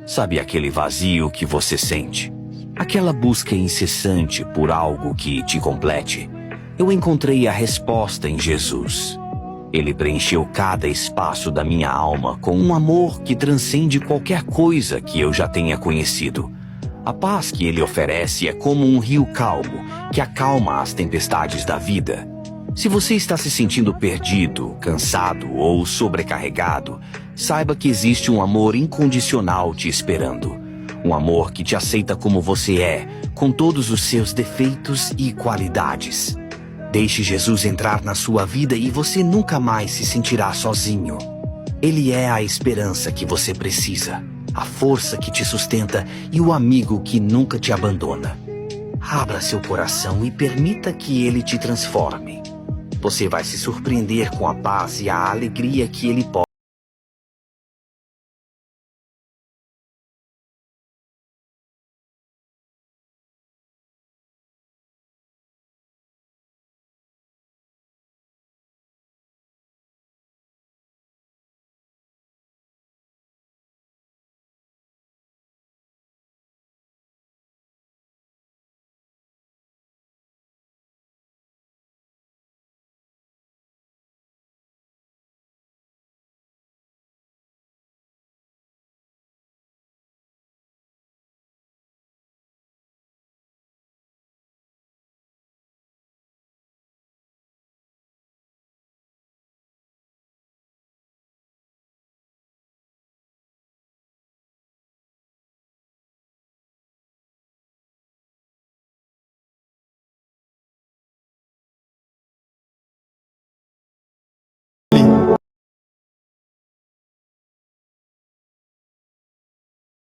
Sabe aquele vazio que você sente? Aquela busca incessante por algo que te complete? Eu encontrei a resposta em Jesus. Ele preencheu cada espaço da minha alma com um amor que transcende qualquer coisa que eu já tenha conhecido. A paz que ele oferece é como um rio calmo que acalma as tempestades da vida. Se você está se sentindo perdido, cansado ou sobrecarregado, saiba que existe um amor incondicional te esperando. Um amor que te aceita como você é, com todos os seus defeitos e qualidades. Deixe Jesus entrar na sua vida e você nunca mais se sentirá sozinho. Ele é a esperança que você precisa, a força que te sustenta e o amigo que nunca te abandona. Abra seu coração e permita que ele te transforme. Você vai se surpreender com a paz e a alegria que ele pode